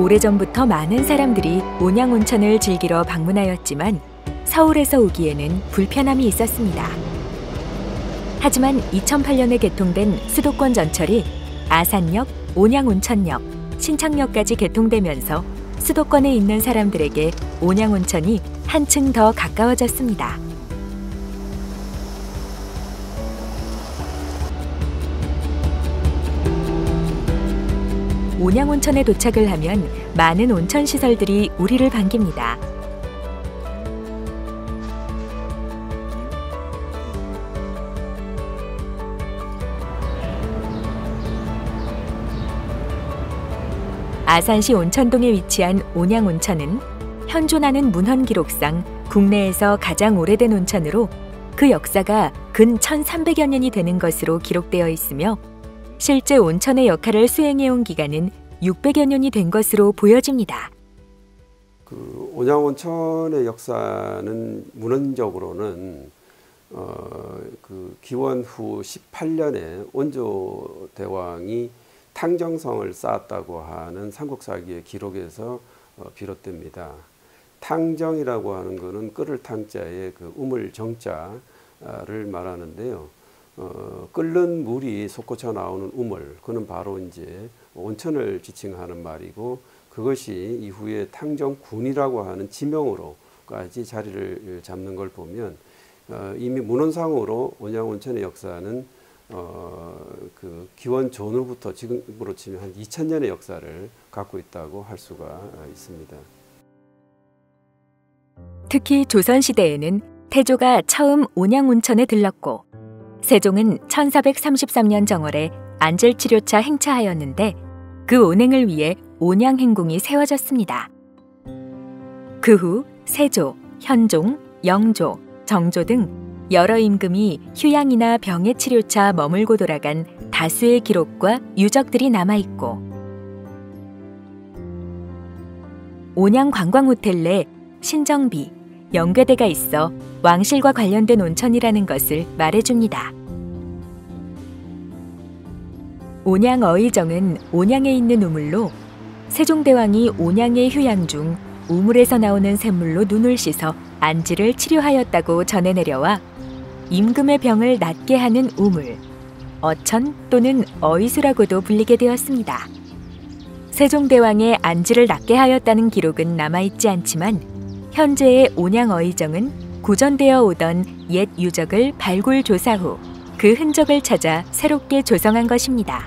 오래전부터 많은 사람들이 온양온천을 즐기러 방문하였지만 서울에서 오기에는 불편함이 있었습니다. 하지만 2008년에 개통된 수도권 전철이 아산역, 온양온천역, 신창역까지 개통되면서 수도권에 있는 사람들에게 온양온천이 한층 더 가까워졌습니다. 온양온천에 도착을 하면 많은 온천시설들이 우리를 반깁니다. 아산시 온천동에 위치한 온양온천은 현존하는 문헌 기록상 국내에서 가장 오래된 온천으로 그 역사가 근 1300여 년이 되는 것으로 기록되어 있으며 실제 온천의 역할을 수행해온 기간은 600여 년이 된 것으로 보여집니다. 온양온천의 역사는 문헌적으로는 기원 후 18년에 원조대왕이 탕정성을 쌓았다고 하는 삼국사기의 기록에서 비롯됩니다. 탕정이라고 하는 것은 끓을 탕자에 우물 정자를 말하는데요. 끓는 물이 솟구쳐 나오는 우물, 그는 바로 이제 온천을 지칭하는 말이고, 그것이 이후에 탕정군이라고 하는 지명으로까지 자리를 잡는 걸 보면 이미 문헌상으로 온양온천의 역사는 기원 전후부터 지금으로 치면 한 2000년의 역사를 갖고 있다고 할 수가 있습니다. 특히 조선시대에는 태조가 처음 온양온천에 들렀고 세종은 1433년 정월에 안절치료차 행차하였는데 그 온행을 위해 온양행궁이 세워졌습니다. 그 후 세조, 현종, 영조, 정조 등 여러 임금이 휴양이나 병의 치료차 머물고 돌아간 다수의 기록과 유적들이 남아있고 온양관광호텔 내 신정비, 연궤대가 있어 왕실과 관련된 온천이라는 것을 말해줍니다. 온양어의정은 온양에 있는 우물로 세종대왕이 온양에 휴양 중 우물에서 나오는 샘물로 눈을 씻어 안지를 치료하였다고 전해 내려와 임금의 병을 낫게 하는 우물, 어천 또는 어이수라고도 불리게 되었습니다. 세종대왕의 안지를 낫게 하였다는 기록은 남아있지 않지만 현재의 온양어의정은 구전되어 오던 옛 유적을 발굴 조사 후 그 흔적을 찾아 새롭게 조성한 것입니다.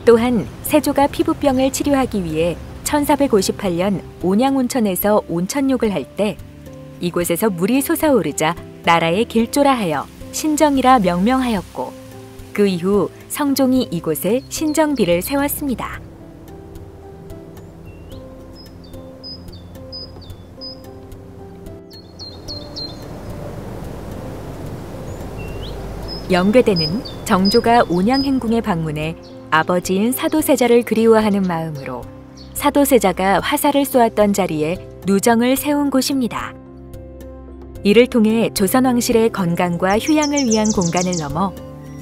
또한 세조가 피부병을 치료하기 위해 1458년 온양온천에서 온천욕을 할 때 이곳에서 물이 솟아오르자 나라의 길조라 하여 신정이라 명명하였고 그 이후 성종이 이곳에 신정비를 세웠습니다. 연궤대는 정조가 온양행궁에 방문해 아버지인 사도세자를 그리워하는 마음으로 사도세자가 화살을 쏘았던 자리에 누정을 세운 곳입니다. 이를 통해 조선왕실의 건강과 휴양을 위한 공간을 넘어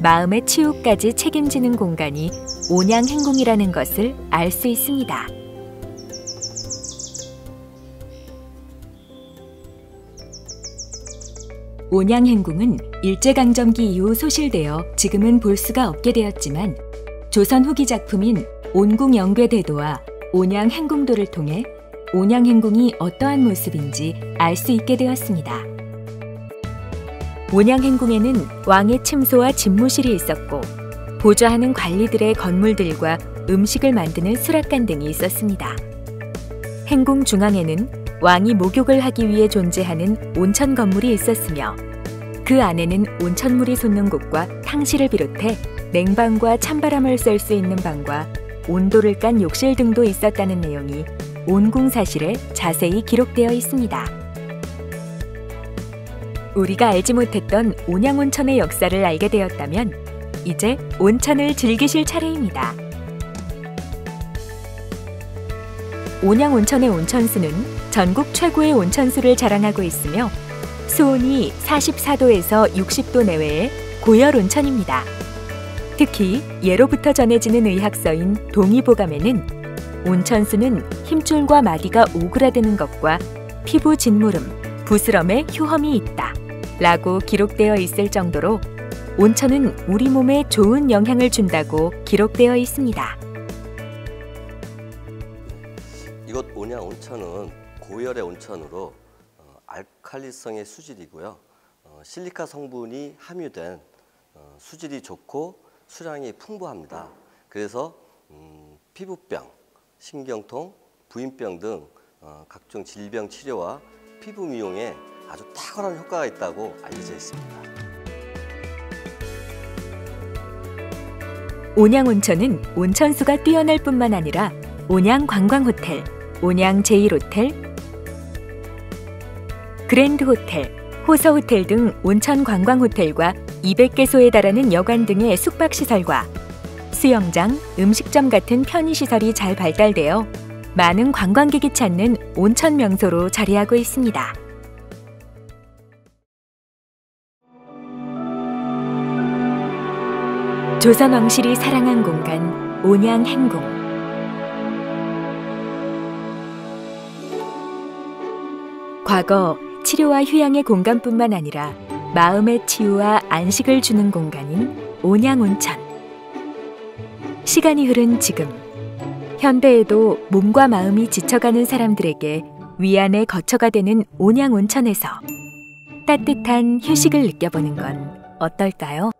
마음의 치유까지 책임지는 공간이 온양행궁이라는 것을 알 수 있습니다. 온양행궁은 일제강점기 이후 소실되어 지금은 볼 수가 없게 되었지만 조선 후기 작품인 온궁연궤대도와 온양행궁도를 통해 온양행궁이 어떠한 모습인지 알 수 있게 되었습니다. 온양행궁에는 왕의 침소와 집무실이 있었고 보좌하는 관리들의 건물들과 음식을 만드는 수락관 등이 있었습니다. 행궁 중앙에는 왕이 목욕을 하기 위해 존재하는 온천 건물이 있었으며 그 안에는 온천물이 솟는 곳과 탕실을 비롯해 냉방과 찬바람을 쐴 수 있는 방과 온도를 깐 욕실 등도 있었다는 내용이 온궁사실에 자세히 기록되어 있습니다. 우리가 알지 못했던 온양온천의 역사를 알게 되었다면 이제 온천을 즐기실 차례입니다. 온양온천의 온천수는 전국 최고의 온천수를 자랑하고 있으며 수온이 44도에서 60도 내외의 고열 온천입니다. 특히 예로부터 전해지는 의학서인 동의보감에는 온천수는 힘줄과 마디가 오그라드는 것과 피부 진무름, 부스럼에 효험이 있다 라고 기록되어 있을 정도로 온천은 우리 몸에 좋은 영향을 준다고 기록되어 있습니다. 이곳 온양 온천은 고열의 온천으로 알칼리성의 수질이고요. 실리카 성분이 함유된 수질이 좋고 수량이 풍부합니다. 그래서 피부병, 신경통, 부인병 등 각종 질병 치료와 피부 미용에 아주 탁월한 효과가 있다고 알려져 있습니다. 온양온천은 온천수가 뛰어날 뿐만 아니라 온양관광호텔, 온양제일호텔, 그랜드호텔, 호서호텔 등 온천관광호텔과 200개소에 달하는 여관 등의 숙박시설과 수영장, 음식점 같은 편의시설이 잘 발달되어 많은 관광객이 찾는 온천 명소로 자리하고 있습니다. 조선 왕실이 사랑한 공간 온양행궁. 과거 치료와 휴양의 공간뿐만 아니라 마음의 치유와 안식을 주는 공간인 온양온천. 시간이 흐른 지금, 현대에도 몸과 마음이 지쳐가는 사람들에게 위안의 거처가 되는 온양온천에서 따뜻한 휴식을 느껴보는 건 어떨까요?